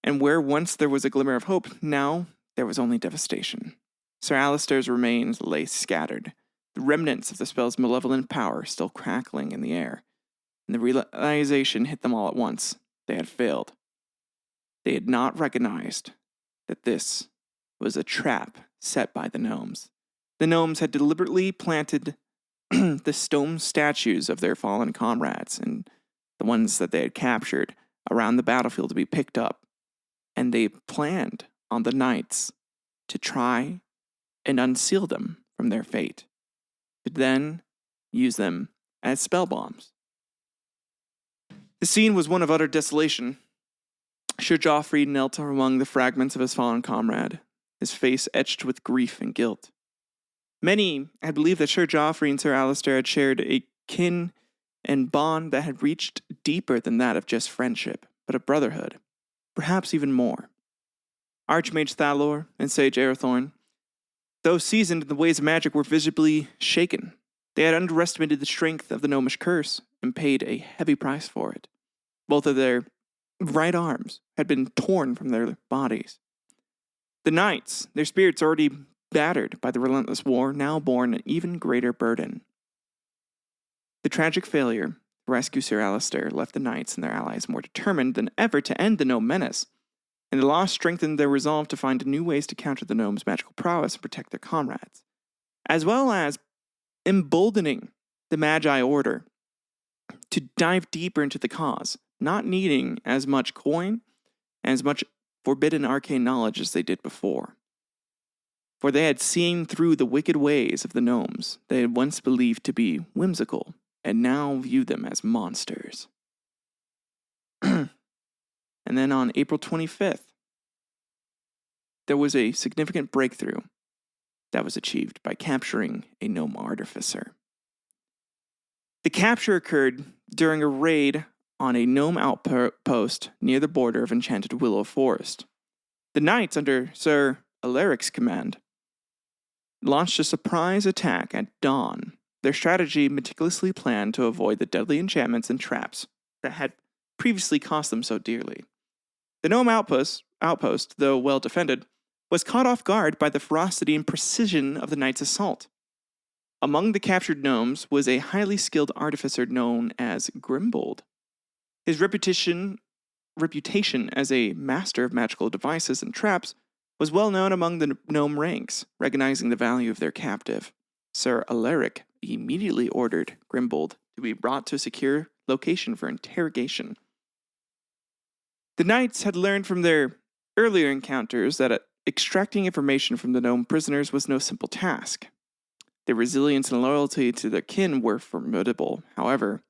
Speaker 2: And where once there was a glimmer of hope, now there was only devastation. Sir Alistair's remains lay scattered, the remnants of the spell's malevolent power still crackling in the air. And the realization hit them all at once. They had failed. They had not recognized that this was a trap set by the gnomes. The gnomes had deliberately planted the stone statues of their fallen comrades and the ones that they had captured around the battlefield to be picked up. And they planned on the knights to try and unseal them from their fate, to then use them as spell bombs. The scene was one of utter desolation. Sir Geoffrey knelt among the fragments of his fallen comrade, his face etched with grief and guilt. Many had believed that Sir Geoffrey and Sir Alistair had shared a kin and bond that had reached deeper than that of just friendship, but a brotherhood, perhaps even more. Archmage Thalor and Sage Arathorn, though seasoned in the ways of magic, were visibly shaken. They had underestimated the strength of the gnomish curse and paid a heavy price for it. Both of their right arms had been torn from their bodies. The knights, their spirits already battered by the relentless war, now bore an even greater burden. The tragic failure to rescue Sir Alistair left the knights and their allies more determined than ever to end the gnome menace, and the loss strengthened their resolve to find new ways to counter the gnome's magical prowess and protect their comrades, as well as emboldening the Magi Order to dive deeper into the cause, not needing as much coin and as much forbidden arcane knowledge as they did before. For they had seen through the wicked ways of the gnomes they had once believed to be whimsical, and now viewed them as monsters. And then on April 25th, there was a significant breakthrough that was achieved by capturing a gnome artificer. The capture occurred during a raid on a gnome outpost near the border of Enchanted Willow Forest. The knights, under Sir Alaric's command, launched a surprise attack at dawn, their strategy meticulously planned to avoid the deadly enchantments and traps that had previously cost them so dearly. The gnome outpost, though well defended, was caught off guard by the ferocity and precision of the knights' assault. Among the captured gnomes was a highly skilled artificer known as Grimbold. His reputation as a master of magical devices and traps was well known among the gnome ranks, recognizing the value of their captive. Sir Alaric immediately ordered Grimbold to be brought to a secure location for interrogation. The knights had learned from their earlier encounters that extracting information from the gnome prisoners was no simple task. Their resilience and loyalty to their kin were formidable. However,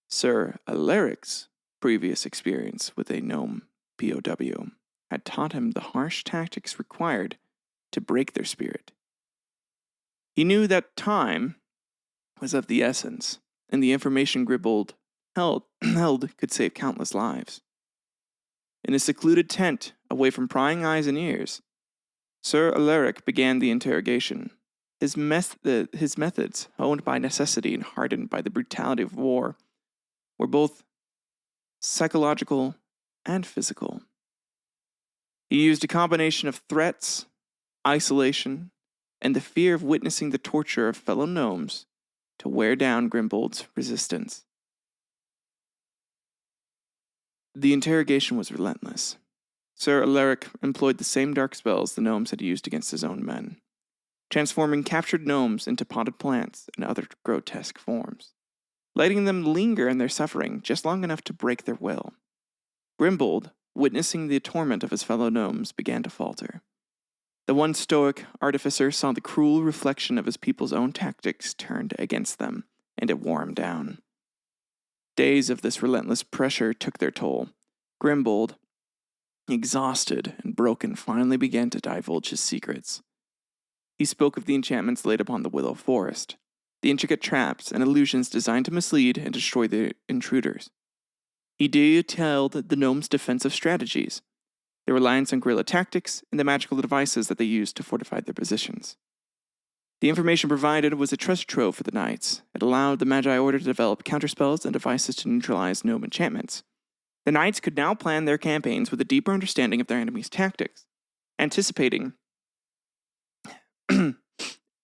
Speaker 2: Sir Alaric's previous experience with a gnome POW had taught him the harsh tactics required to break their spirit. He knew that time was of the essence, and the information Grimbold held could save countless lives. In a secluded tent, away from prying eyes and ears, Sir Alaric began the interrogation. His methods, honed by necessity and hardened by the brutality of war, were both psychological and physical. He used a combination of threats, isolation, and the fear of witnessing the torture of fellow gnomes to wear down Grimbold's resistance. The interrogation was relentless. Sir Alaric employed the same dark spells the gnomes had used against his own men, transforming captured gnomes into potted plants and other grotesque forms, letting them linger in their suffering just long enough to break their will. Grimbold, witnessing the torment of his fellow gnomes, began to falter. The once stoic artificer saw the cruel reflection of his people's own tactics turned against them, and it wore him down. Days of this relentless pressure took their toll. Grimbold, exhausted and broken, finally began to divulge his secrets. He spoke of the enchantments laid upon the Willow Forest, the intricate traps and illusions designed to mislead and destroy the intruders. He detailed the gnomes' defensive strategies, their reliance on guerrilla tactics, and the magical devices that they used to fortify their positions. The information provided was a treasure trove for the knights. It allowed the Magi Order to develop counterspells and devices to neutralize gnome enchantments. The knights could now plan their campaigns with a deeper understanding of their enemy's tactics, anticipating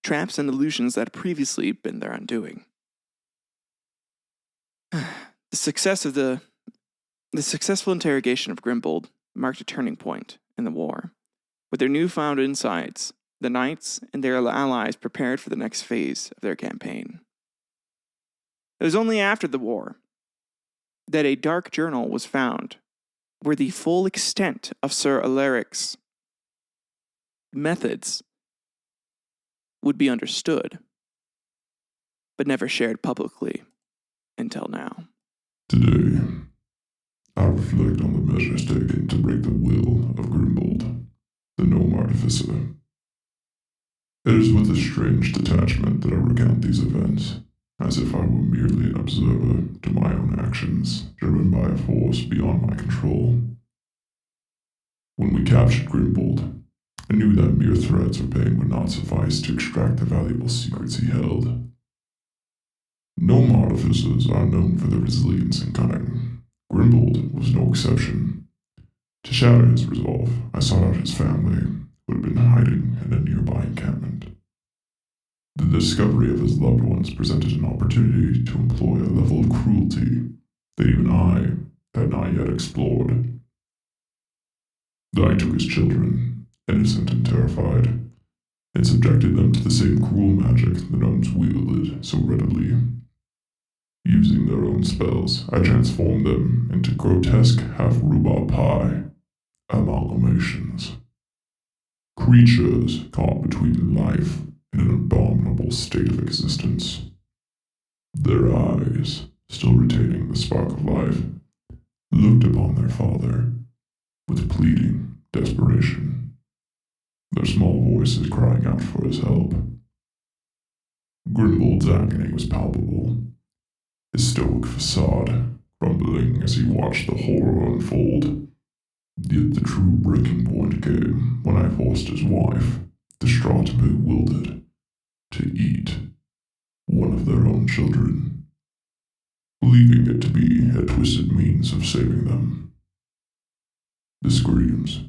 Speaker 2: traps and illusions that had previously been their undoing. The successful interrogation of Grimbold marked a turning point in the war. With their newfound insights, the knights and their allies prepared for the next phase of their campaign. It was only after the war that a dark journal was found where the full extent of Sir Alaric's methods would be understood, but never shared publicly until now.
Speaker 4: Today, I reflect on the measures taken to break the will of Grimbold, the gnome artificer. It is with a strange detachment that I recount these events, as if I were merely an observer to my own actions, driven by a force beyond my control. When we captured Grimbold, I knew that mere threats or pain would not suffice to extract the valuable secrets he held. Gnome artificers are known for their resilience and cunning. Grimbold was no exception. To shatter his resolve, I sought out his family, who had been hiding in a nearby encampment. The discovery of his loved ones presented an opportunity to employ a level of cruelty that even I had not yet explored. I took his children, innocent and terrified, and subjected them to the same cruel magic the gnomes wielded so readily. Using their own spells, I transformed them into grotesque half-rhubarb pie amalgamations. Creatures caught between life and an abominable state of existence. Their eyes, still retaining the spark of life, looked upon their father with pleading desperation, their small voices crying out for his help. Grimbold's agony was palpable. His stoic facade crumbling as he watched the horror unfold. Yet the true breaking point came when I forced his wife, distraught and bewildered, to eat one of their own children, believing it to be a twisted means of saving them. The screams,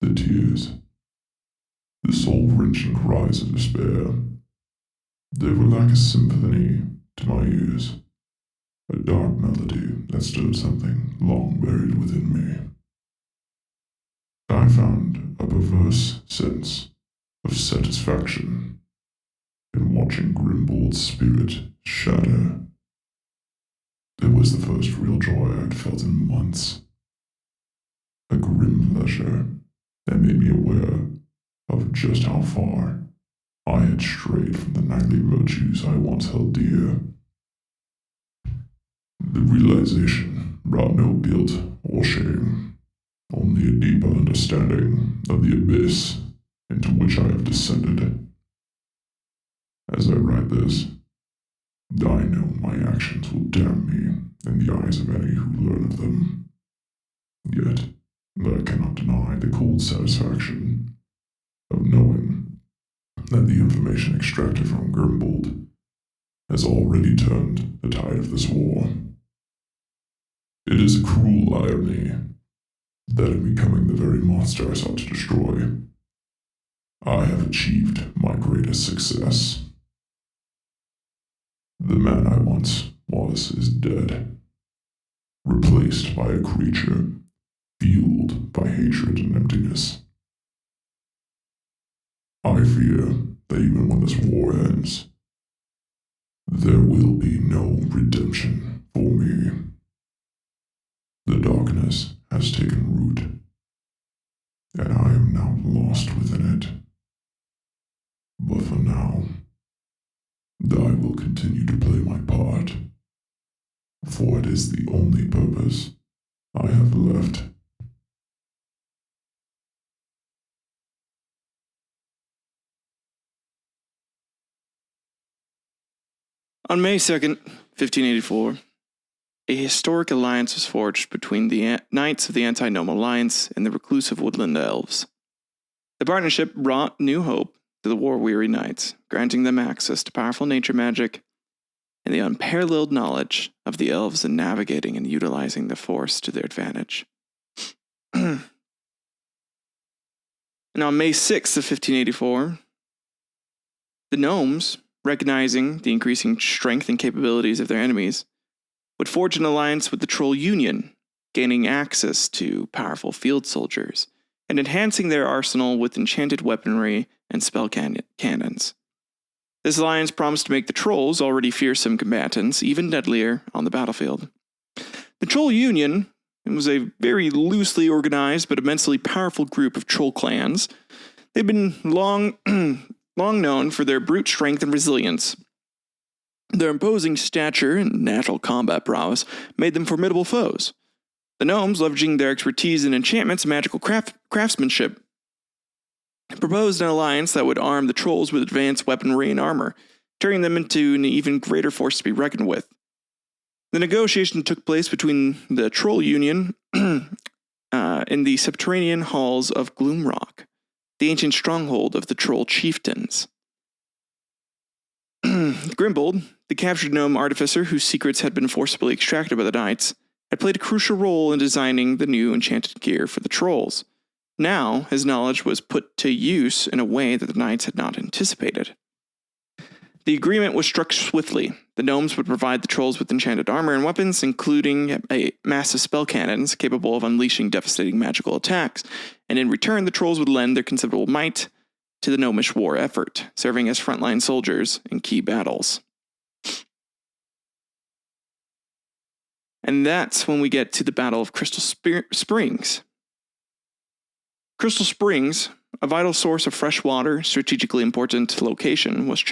Speaker 4: the tears, the soul-wrenching cries of despair, they were like a symphony to my ears, a dark melody that stirred something long buried within me. I found a perverse sense of satisfaction in watching Grimbold's spirit shatter. It was the first real joy I'd felt in months. A grim pleasure that made me aware of just how far I had strayed from the knightly virtues I once held dear. The realization brought no guilt or shame, only a deeper understanding of the abyss into which I have descended. As I write this, I know my actions will damn me in the eyes of any who learn of them. Yet, I cannot deny the cold satisfaction of knowing that the information extracted from Grimbold has already turned the tide of this war. It is a cruel irony that in becoming the very monster I sought to destroy, I have achieved my greatest success. The man I once was is dead, replaced by a creature fueled by hatred and emptiness. I fear that even when this war ends, there will be no redemption for me. The darkness has taken root, and I am now lost within it. But for now, I will continue to play my part, for it is the only purpose I have left.
Speaker 2: On May 2nd, 1584, a historic alliance was forged between the Knights of the Anti-Gnome Alliance and the reclusive woodland elves. The partnership brought new hope to the war-weary knights, granting them access to powerful nature magic and the unparalleled knowledge of the elves in navigating and utilizing the force to their advantage. And on May 6th of 1584, the gnomes, recognizing the increasing strength and capabilities of their enemies, would forge an alliance with the Troll Union, gaining access to powerful field soldiers, and enhancing their arsenal with enchanted weaponry and spell cannons. This alliance promised to make the Trolls, already fearsome combatants, even deadlier on the battlefield. The Troll Union was a very loosely organized but immensely powerful group of troll clans. They've been long known for their brute strength and resilience. Their imposing stature and natural combat prowess made them formidable foes. The gnomes, leveraging their expertise in enchantments and magical craftsmanship, proposed an alliance that would arm the trolls with advanced weaponry and armor, turning them into an even greater force to be reckoned with. The negotiation took place between the Troll Union in the subterranean halls of Gloomrock, the ancient stronghold of the Troll chieftains. Grimbold, the captured gnome artificer whose secrets had been forcibly extracted by the knights, had played a crucial role in designing the new enchanted gear for the trolls. Now, his knowledge was put to use in a way that the knights had not anticipated. The agreement was struck swiftly. The gnomes would provide the trolls with enchanted armor and weapons, including massive spell cannons capable of unleashing devastating magical attacks, and in return the trolls would lend their considerable might to the gnomish war effort, serving as frontline soldiers in key battles. And that's when we get to the Battle of Crystal Springs. Crystal Springs, a vital source of fresh water, strategically important location, was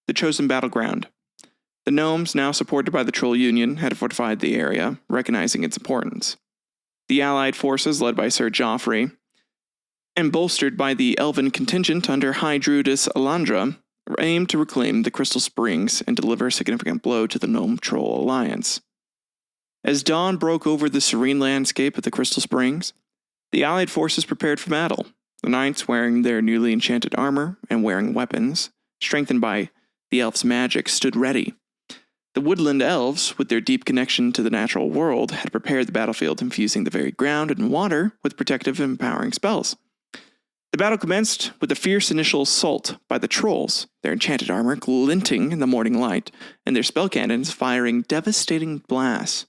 Speaker 2: the chosen battleground. The gnomes, now supported by the Troll Union, had fortified the area, recognizing its importance. The allied forces, led by Sir Joffrey, and bolstered by the elven contingent under High Druidess Alandra, aimed to reclaim the Crystal Springs and deliver a significant blow to the Gnome-Troll alliance. As dawn broke over the serene landscape of the Crystal Springs, the Allied forces prepared for battle. The knights, wearing their newly enchanted armor and wearing weapons, strengthened by the elves' magic, stood ready. The woodland elves, with their deep connection to the natural world, had prepared the battlefield, infusing the very ground and water with protective and empowering spells. The battle commenced with a fierce initial assault by the trolls, their enchanted armor glinting in the morning light, and their spell cannons firing devastating blasts.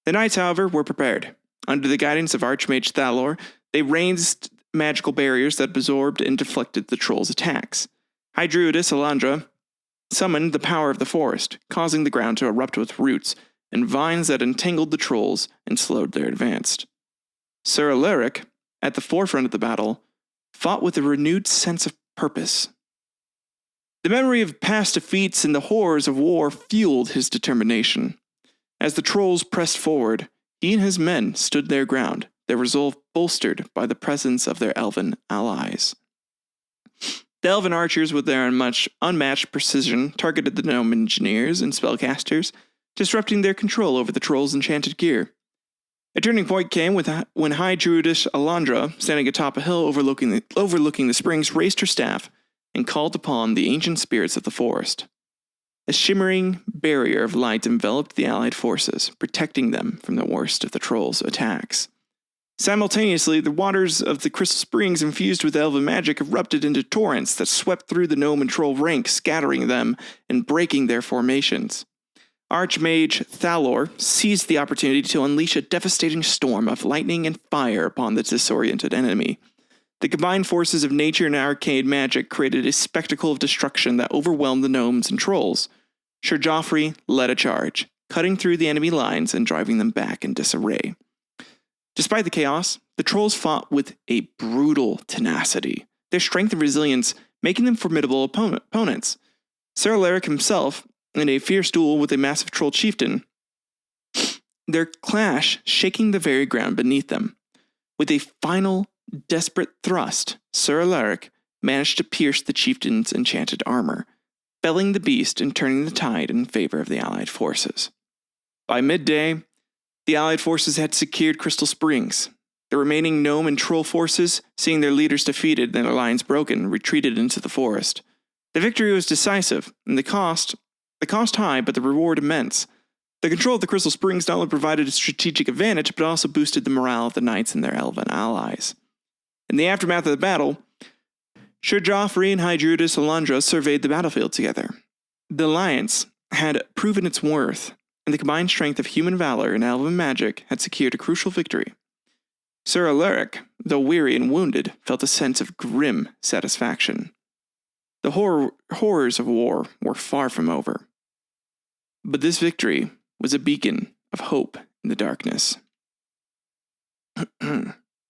Speaker 2: The knights, however, were prepared. Under the guidance of Archmage Thalor, they raised magical barriers that absorbed and deflected the trolls' attacks. High Druidess Alandra summoned the power of the forest, causing the ground to erupt with roots and vines that entangled the trolls and slowed their advance. Sir Alaric, at the forefront of the battle, fought with a renewed sense of purpose. The memory of past defeats and the horrors of war fueled his determination. As the trolls pressed forward, he and his men stood their ground, their resolve bolstered by the presence of their elven allies. The elven archers, with their unmatched precision, targeted the gnome engineers and spellcasters, disrupting their control over the trolls' enchanted gear. A turning point came when High Druidess Alandra, standing atop a hill overlooking the springs, raised her staff and called upon the ancient spirits of the forest. A shimmering barrier of light enveloped the allied forces, protecting them from the worst of the trolls' attacks. Simultaneously, the waters of the Crystal Springs, infused with elven magic, erupted into torrents that swept through the gnome and troll ranks, scattering them and breaking their formations. Archmage Thalor seized the opportunity to unleash a devastating storm of lightning and fire upon the disoriented enemy. The combined forces of nature and arcane magic created a spectacle of destruction that overwhelmed the gnomes and trolls. Sir Joffrey led a charge, cutting through the enemy lines and driving them back in disarray. Despite the chaos, the trolls fought with a brutal tenacity, their strength and resilience making them formidable opponents. Sir Alaric himself, in a fierce duel with a massive troll chieftain, their clash shaking the very ground beneath them. With a final, desperate thrust, Sir Alaric managed to pierce the chieftain's enchanted armor, felling the beast and turning the tide in favor of the allied forces. By midday, the allied forces had secured Crystal Springs. The remaining gnome and troll forces, seeing their leaders defeated and their lines broken, retreated into the forest. The victory was decisive, and the cost high, but the reward immense. The control of the Crystal Springs not only provided a strategic advantage, but also boosted the morale of the knights and their elven allies. In the aftermath of the battle, Sir Joffrey and High Druidess Alandra surveyed the battlefield together. The alliance had proven its worth, and the combined strength of human valor and elven magic had secured a crucial victory. Sir Alaric, though weary and wounded, felt a sense of grim satisfaction. The horrors of war were far from over. But this victory was a beacon of hope in the darkness.